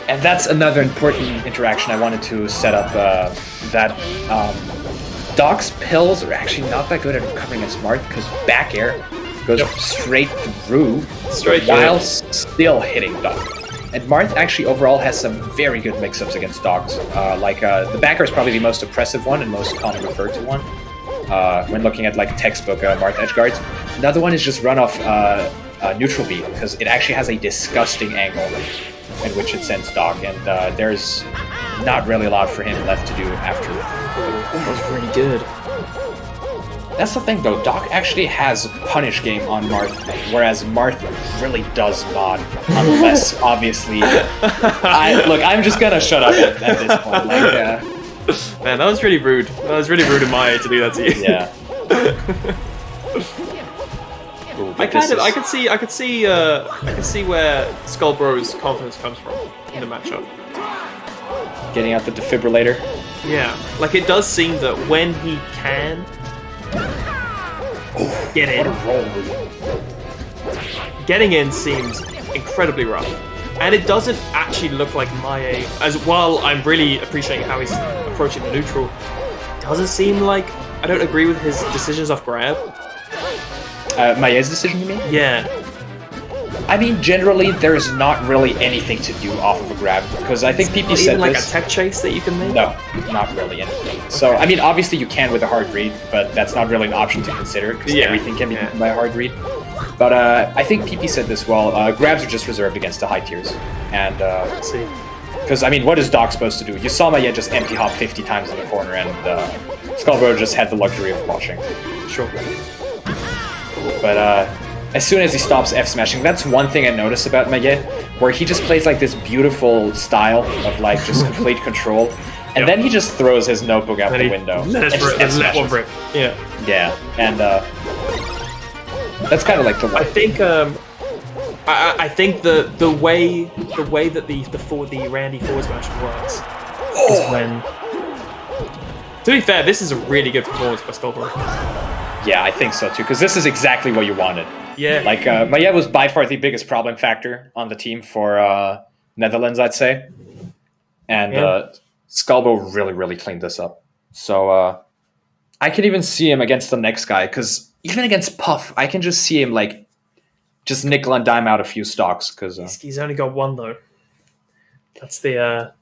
And that's another important interaction I wanted to set up, that Doc's pills are actually not that good at recovering against Marth, because back air goes straight through while still hitting Doc. And Marth actually overall has some very good mix-ups against Dogs. The back air is probably the most oppressive one and most common referred to one when looking at like textbook Marth edge guards. Another one is just run off neutral beat, because it actually has a disgusting angle in which it sends Doc, and there's not really a lot for him left to do after. That was really good. That's the thing, though. Doc actually has punish game on Marth, whereas Marth really does not, unless obviously. I'm just gonna shut up at this point. Man, that was really rude. That was really rude of Maye to do that to you. Yeah. Ooh, I could see where Skullbro's confidence comes from in the matchup. Getting out the defibrillator. Yeah, like it does seem that when he can get in, getting in seems incredibly rough, and it doesn't actually look like Maye. As while I'm really appreciating how he's approaching the neutral, it doesn't seem like I don't agree with his decisions off grab. Maye's decision, you mean? Yeah. I mean, generally, there is not really anything to do off of a grab, because I think PP said even like this. a tech chase that you can make? No, not really anything. So, I mean, obviously you can with a hard read, but that's not really an option to consider, because everything can be done by a hard read. But I think PP said this well, grabs are just reserved against the high tiers. And, let's see. Because, I mean, what is Doc supposed to do? You saw Maye just empty hop 50 times in the corner, and Skullbro just had the luxury of watching. Sure. But as soon as he stops F-smashing, that's one thing I noticed about Maye, where he just plays like this beautiful style of like just complete control, and then he just throws his notebook out the window. Let one rip. Yeah. Yeah, and that's kind of like the. I think I think the way that the Randy forward smash works is when. To be fair, this is a really good performance by Skullbro. Yeah, I think so too, because this is exactly what you wanted. Yeah. Like, Maiev was by far the biggest problem factor on the team for Netherlands, I'd say. And Skullbro really, really cleaned this up. So I can even see him against the next guy, because even against Puff, I can just see him, like, just nickel and dime out a few stocks. Cause, he's only got one, though. That's the...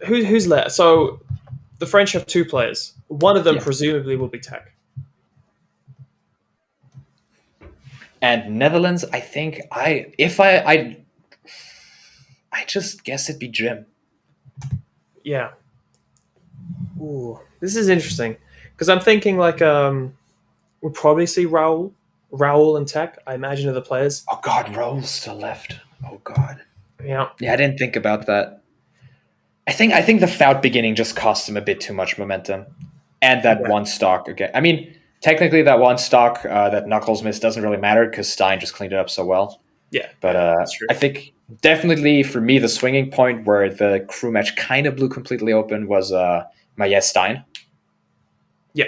Who's left? So, the French have 2 players. One of them presumably will be Tech. And Netherlands, I think I just guess it'd be Jim. Yeah. Ooh, this is interesting because I'm thinking like we'll probably see Raul and Tech. I imagine are the players. Oh God, Raul's still left. Oh God. Yeah. Yeah, I didn't think about that. I think the Fout beginning just cost him a bit too much momentum, and that one stock again. I mean, technically, that one stock that Knuckles missed doesn't really matter because Stein just cleaned it up so well. Yeah, but that's true. I think definitely for me the swinging point where the crew match kind of blew completely open was Maiev Stein. Yeah,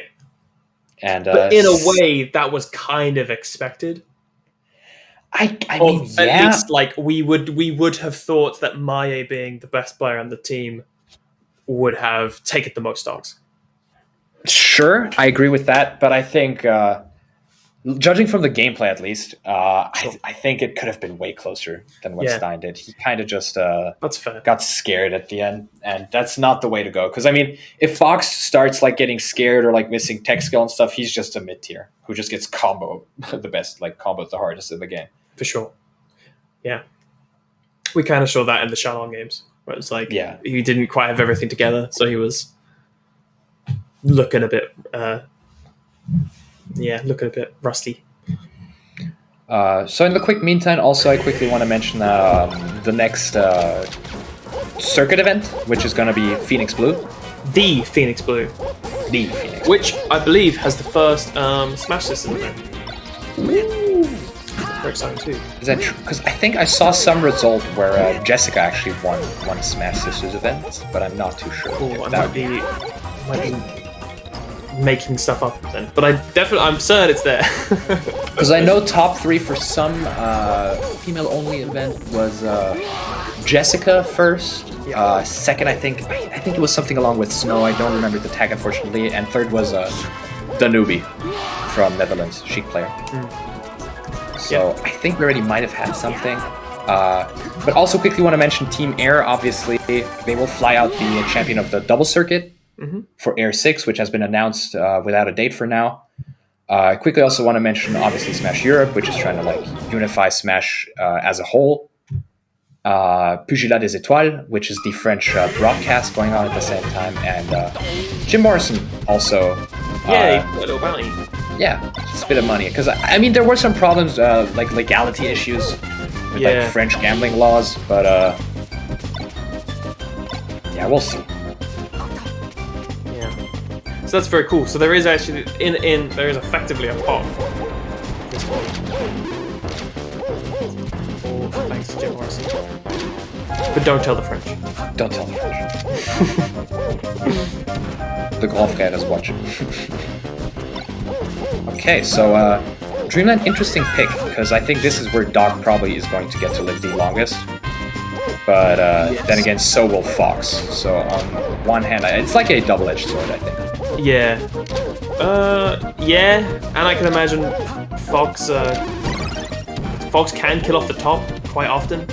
and but in a way that was kind of expected. I mean, at least like we would have thought that Maie being the best player on the team would have taken the most stocks. Sure, I agree with that, but I think judging from the gameplay at least, I think it could have been way closer than what Stein did. He kind of just that's fair. Got scared at the end, and that's not the way to go. Because I mean, if Fox starts like getting scared or like missing tech skill and stuff, he's just a mid tier who just gets combo the best, like combo the hardest in the game. For sure. Yeah. We kind of saw that in the Shannon games, where it's like he didn't quite have everything together, so he was looking a bit rusty. So in the quick meantime, also I quickly want to mention the next circuit event, which is going to be Phoenix Blue. The Phoenix Blue. The Phoenix. Which I believe has the first Smash System event. Very exciting too. Is that true? Because I think I saw some result where Jessica actually won one Smash Sisters event, but I'm not too sure. Oh, I might be making stuff up then, but I'm certain it's there. Because I know top 3 for some female-only event was Jessica first. Second, I think it was something along with Snow. I don't remember the tag unfortunately, and third was Danube from Netherlands, Sheik player. So I think we already might have had something. But also quickly want to mention Team Air. Obviously, they will fly out the champion of the double circuit for Air 6, which has been announced without a date for now. I quickly also want to mention, obviously, Smash Europe, which is trying to like unify Smash as a whole. Pugilat des Étoiles, which is the French broadcast going on at the same time. And Jim Morrison also. Yeah, a little bounty. Yeah, just a bit of money. Because, I mean, there were some problems, like legality issues with like French gambling laws, but yeah, we'll see. Yeah. So that's very cool. So there is actually, there is effectively a pot. Thanks to Jim Morrison. But don't tell the French. Don't tell the French. The golf guy is watching. Okay, so Dreamland, interesting pick, because I think this is where Doc probably is going to get to live the longest. But then again, so will Fox. So on one hand, it's like a double-edged sword, I think. Yeah. Yeah, and I can imagine Fox can kill off the top quite often.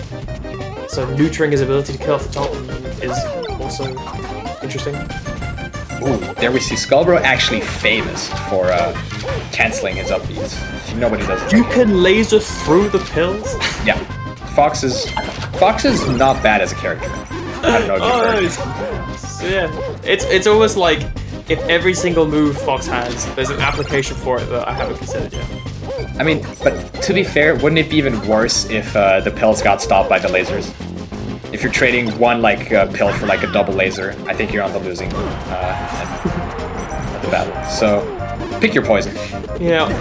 So neutering his ability to kill off the top is also interesting. Ooh, there we see Skullbro actually famous for canceling his up Bs. Nobody does it. You can laser through the pills? Yeah. Fox is not bad as a character. I don't know if you've heard. So yeah. It's almost like if every single move Fox has, there's an application for it that I haven't considered yet. I mean, but to be fair, wouldn't it be even worse if the pills got stopped by the lasers? If you're trading one like pill for like a double laser, I think you're on the losing at the battle. So pick your poison. Yeah.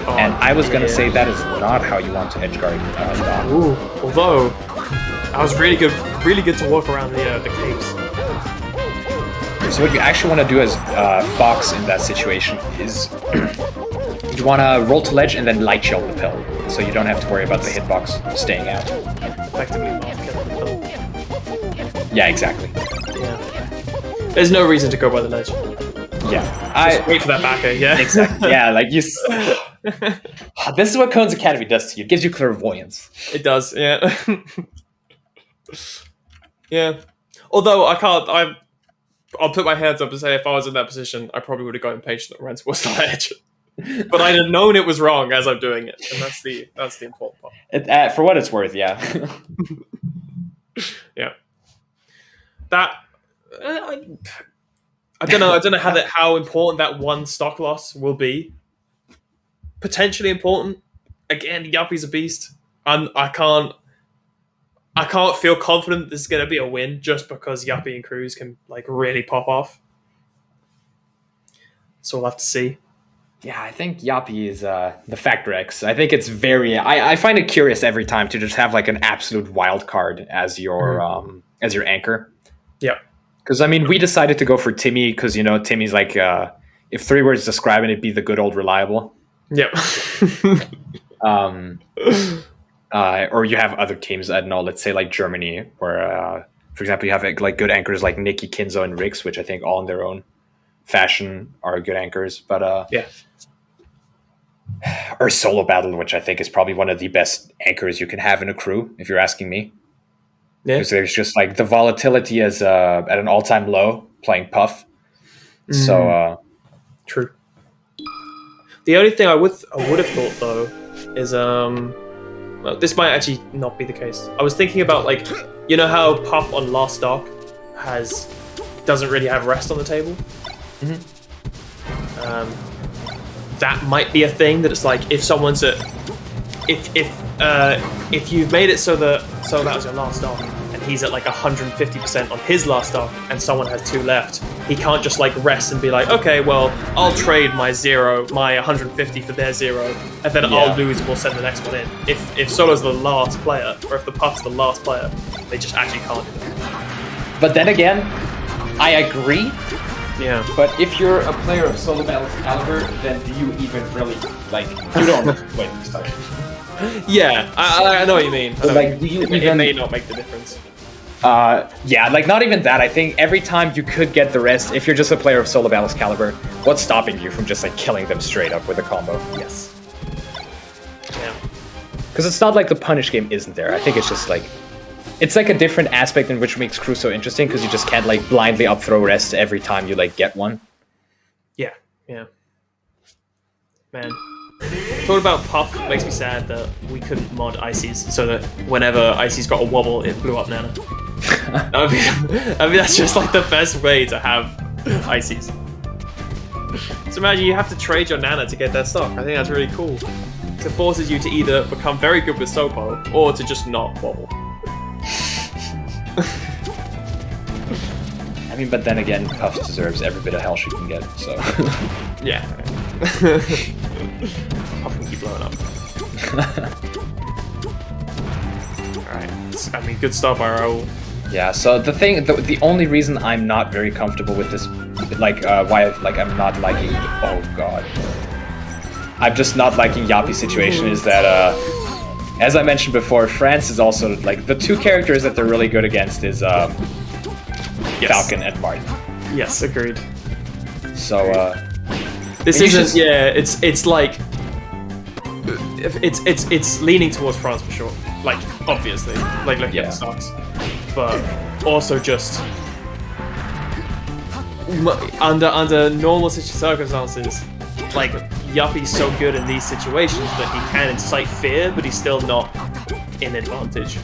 And I was gonna say that is not how you want to edgeguard Dom. Ooh, although I was really good to walk around the caves. So what you actually want to do as Fox in that situation is you want to roll to ledge and then light shield the pill, so you don't have to worry about the hitbox staying out. Effectively not killing the pill. Yeah, exactly. Yeah. There's no reason to go by the ledge. Yeah. Just wait for that backer, yeah. Exactly. Yeah, like you. This is what Cone's Academy does to you. It gives you clairvoyance. It does, yeah. Yeah. Although I'll put my hands up and say if I was in that position, I probably would have got impatient and ran towards the ledge. But I'd have known it was wrong as I'm doing it, and that's the important part. For what it's worth, yeah. Yeah. That I don't know how important that one stock loss will be. Potentially important. Again, Yuppie's a beast. I can't feel confident this is going to be a win just because Yuppie and Cruz can like really pop off. So we'll have to see. Yeah, I think Yuppie is the Factor X. I think it's very. I find it curious every time to just have like an absolute wild card as your anchor. Yeah. Because I mean, we decided to go for Timmy because Timmy's like if 3 words describe it, it'd be the good old reliable. Yep. Or you have other teams, I don't know, let's say like Germany, where, for example, you have like good anchors like Nikki, Kinzo, and Rix, which I think all in their own fashion are good anchors. But yeah. Or Solo Battle, which I think is probably one of the best anchors you can have in a crew, if you're asking me. Yeah. Because there's just like the volatility is at an all-time low playing Puff. So true. The only thing I would have thought though is well, this might actually not be the case. I was thinking about like how Puff on Last Stock doesn't really have rest on the table. Mm-hmm. That might be a thing that it's like if someone's at if you've made it so that was your last stock and he's at like 150% on his last stock and someone has 2 left, he can't just like rest and be like, okay, well, I'll trade my 150 for their 0, and then I'll lose and we'll send the next one in. If Solo's the last player, or if the Puff's the last player, they just actually can't do that. But then again, I agree. Yeah. But if you're a player of Solo Battle's caliber, then do you even really like? You don't. Wait, sorry. Yeah, I know what you mean. Like, do you It even? may not make the difference. Yeah, like not even that. I think every time you could get the rest, if you're just a player of Solo Battle's caliber, what's stopping you from just like killing them straight up with a combo? Yes. Yeah. Because it's not like the punish game isn't there. I think it's just like, it's like a different aspect in which makes crew so interesting because you just can't like blindly up throw rest every time you like get one. Yeah. Yeah. Man. Talking about Puff makes me sad that we couldn't mod Ices so that whenever Ices got a wobble, it blew up Nana. I mean, that's just like the best way to have Ices. So imagine you have to trade your Nana to get that stock. I think that's really cool. It forces you to either become very good with Sopo or to just not wobble. I mean, but then again, Puff deserves every bit of hell she can get, so... Yeah. Puff can keep blowing up. Alright. I mean, good stuff by Raul. Yeah, so the only reason I'm not very comfortable with this, like, I'm not liking... Oh, God. I'm just not liking Yappi's situation is that, as I mentioned before, France is also, like, the 2 characters that they're really good against is, Yes. Falcon and Martin. Yes, agreed. So, this isn't. Yeah, it's like it's leaning towards France for sure. Like obviously, like looking at the stocks, but also just under normal circumstances, like Yuppie's so good in these situations that he can incite fear, but he's still not in advantage.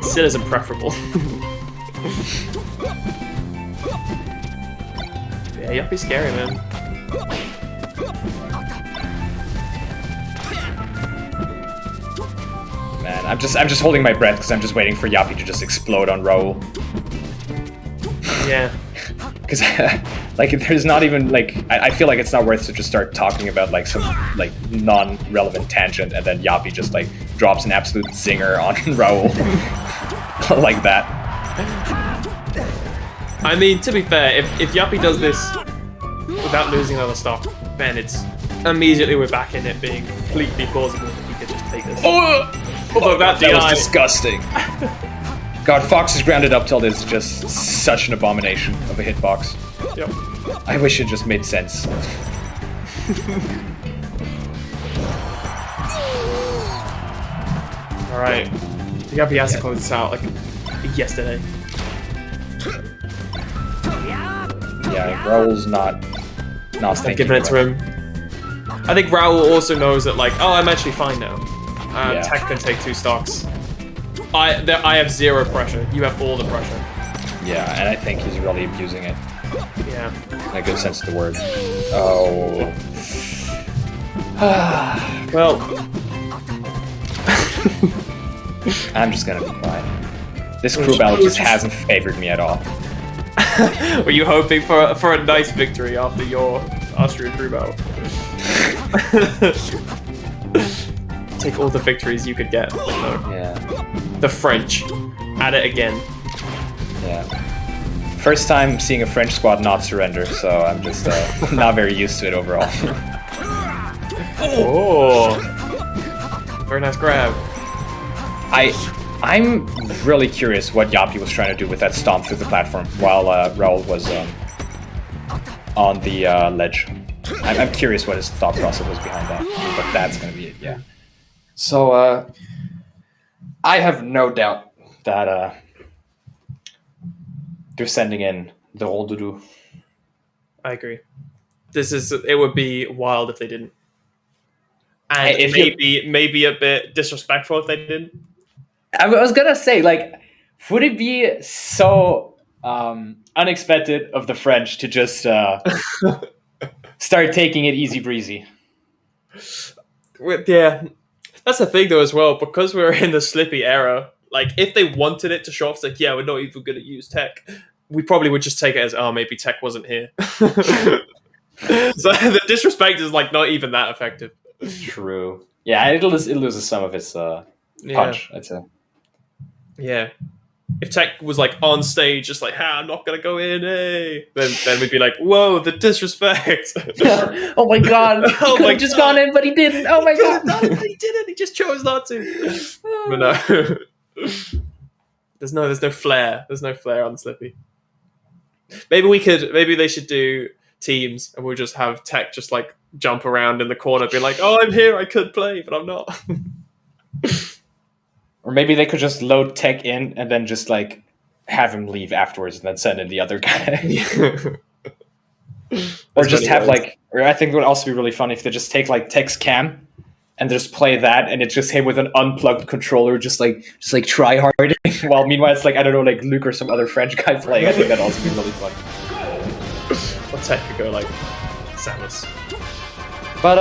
Still isn't preferable. Yeah, Yuppie's scary, man. Man, I'm just holding my breath because I'm just waiting for Yappie to just explode on Raul. Yeah. Because Like, there's not even, like, I feel like it's not worth to just start talking about, like, some, like, non-relevant tangent, and then Yappy just, like, drops an absolute zinger on Raul. Like that. I mean, to be fair, if Yappy does this without losing another stock, then it's immediately we're back in it being completely plausible that he could just take this. Although that was disgusting. God, Fox is grounded up till this is just such an abomination of a hitbox. Yep. I wish it just made sense. Alright. Yappy has to close this out like yesterday. Yeah, Raul's not giving it to him. I think Raul also knows that, like, oh, I'm actually fine now. Tech can take 2 stocks. I have 0 pressure. You have all the pressure. Yeah, and I think he's really abusing it. Yeah. In a good sense of the word. Oh. Well. I'm just gonna be quiet. This crew battle just hasn't favored me at all. Were you hoping for a nice victory after your Austrian crew battle? Take all the victories you could get. Yeah. The French. At it again. Yeah. First time seeing a French squad not surrender, so I'm just not very used to it overall. Oh. Very nice grab. I'm really curious what Yappy was trying to do with that stomp through the platform while Raul was on the ledge. I'm curious what his thought process was behind that, but that's gonna be it, yeah. So, I have no doubt that they're sending in the role de do. I agree. It would be wild if they didn't. And maybe a bit disrespectful if they didn't. I was gonna say, like, would it be so unexpected of the French to just start taking it easy breezy? Yeah, that's the thing though as well, because we're in the Slippy era. Like, if they wanted it to show off, it's like, yeah, we're not even going to use tech. We probably would just take it as, oh, maybe tech wasn't here. So the disrespect is like not even that effective. True. Yeah, it loses some of its punch, I'd say. Yeah. If tech was like on stage, just like, I'm not gonna go in, hey, then we'd be like, whoa, the disrespect. Oh my god, he could have just gone in, but he didn't. Oh my god, he didn't. He just chose not to. But no, there's no flair. There's no flair on Slippy. Maybe they should do teams, and we'll just have tech just like jump around in the corner, be like, oh, I'm here, I could play, but I'm not. Or maybe they could just load tech in and then just like have him leave afterwards and then send in the other guy. Or just have like, or I think it would also be really funny if they just take like tech's cam and just play that, and it's just him with an unplugged controller, just like try hard. While meanwhile it's like, I don't know, like Luke or some other French guy playing. I think that'd also be really fun. Or tech could go like Samus. But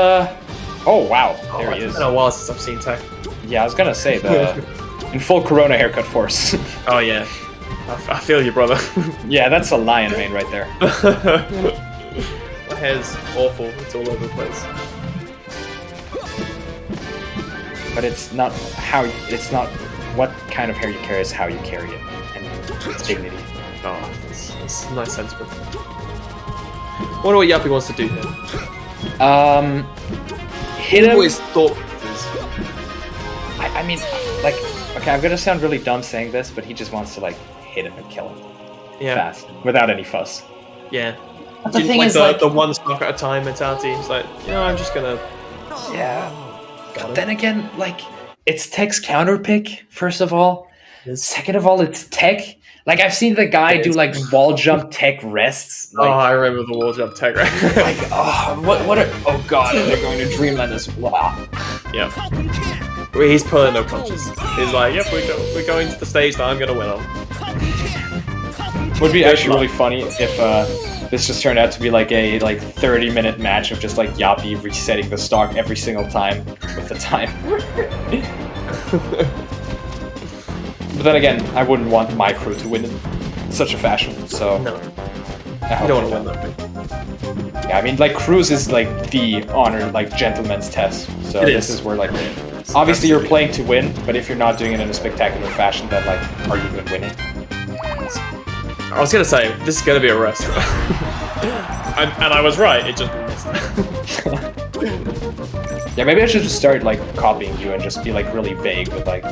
oh wow, there he is. It's been a while since I've seen tech. Yeah, I was gonna say the in full Corona haircut force. Oh yeah, I feel you, brother. Yeah, that's a lion mane right there. My hair's awful. It's all over the place. But it's not what kind of hair you carry, it's how you carry it. And it's dignity. Oh, it's a nice sentiment. Wonder what Yappy wants to do here. Hit him. Always thought. I mean, like, okay, I'm gonna sound really dumb saying this, but he just wants to like hit him and kill him. Yeah. Fast, without any fuss. Yeah. But the thing is, the one stock at a time mentality. It's like, I'm just gonna. Yeah. But then again, like, it's tech's counter pick, first of all. Second of all, it's tech. Like, I've seen the guy do like wall jump tech rests. Like, I remember the wall jump tech rest. Like, oh god, they're going to Dreamland this. Wow. Yeah. He's pulling no punches. He's like, yep, we're going to the stage that I'm gonna win on. Would be actually really funny if this just turned out to be like a 30-minute match of just like Yappy resetting the stock every single time with the time. But then again, I wouldn't want my crew to win in such a fashion, so... No. I You don't hope want to so. win that. Yeah, I mean, like, cruise is like the honor, like, gentleman's test. So It this is. is where, like, obviously Absolutely. you're playing to win, but if you're not doing it in a spectacular fashion, then, like, are you even winning? I was gonna say this is gonna be a rest, and I was right. It just missed. Yeah, maybe I should just start, like, copying you and just be, like, really vague with, like,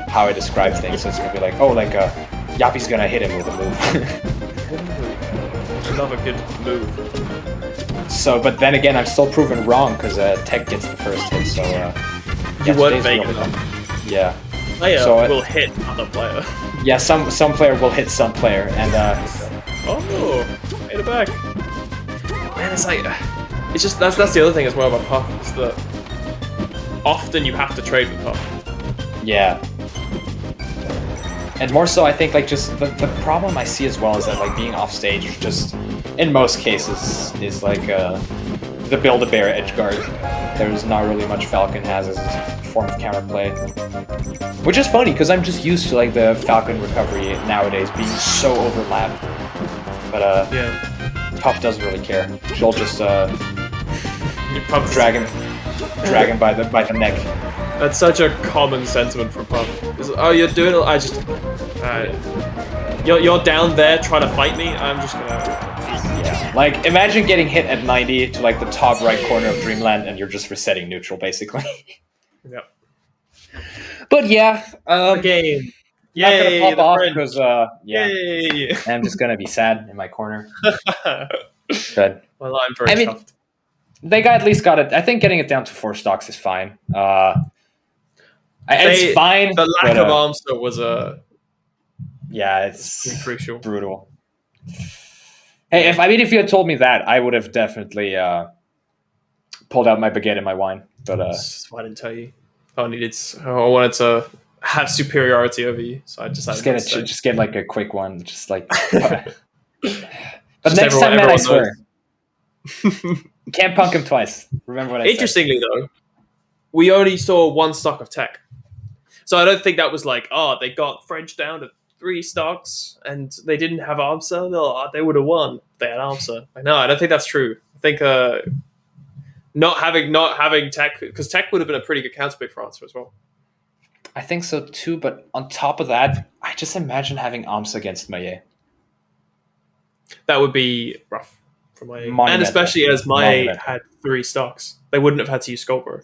how I describe things. So it's gonna be like, oh, like, Yappy's gonna hit him with a move. Love a good move. So, but then again, I'm still proven wrong because Tech gets the first hit. So You weren't today's vague real enough. fun. Yeah, Player So, will hit other player. yeah. Some player will hit some player, and Oh, made it back. Man, it's like it's just that's the other thing as well about Puff is that often you have to trade with Puff. yeah. And more so, I think like just the problem I see as well is that like being off stage is just in most cases is like the Build-A-Bear edge guard. There's not really much Falcon has as a form of counterplay. Which is funny, because I'm just used to like the Falcon recovery nowadays being so overlapped. But Yeah, Puff doesn't really care. She'll just Puff drag him by the neck. That's such a common sentiment from Puff. It's, oh, you're doing it. I just. You're down there trying to fight me. I'm just gonna. Yeah. Like imagine getting hit at 90 to like the top right corner of Dreamland and you're just resetting neutral basically. Yep. But yeah, Game. not gonna Yay, pop the off French. because yeah, Yay. I'm just gonna be sad in my corner. Good. Well, I'm very I mean, chuffed. they at least got it. I think getting it down to 4 stocks is fine. It's fine. The lack but, of answer was yeah, it's crucial. brutal. Hey, if you had told me that, I would have definitely pulled out my baguette and my wine. But That's why I didn't tell you. I wanted to have superiority over you, so I decided just get like a quick one, just like. But Just next time, man, I everyone swear, you can't punk him twice. Remember what I said. Interestingly, though, we only saw 1 stock of tech, so I don't think that was like, oh, they got French down to 3 stocks and they didn't have answer. No, they would have won. If they had answer. No, I don't think that's true. I think not having tech, because tech would have been a pretty good counterpick for answer as well. I think so too, but on top of that, I just imagine having AMSA against Maye. That would be rough for my, and Monumental. especially as my Monumental. had 3 stocks, they wouldn't have had to use Skullbro.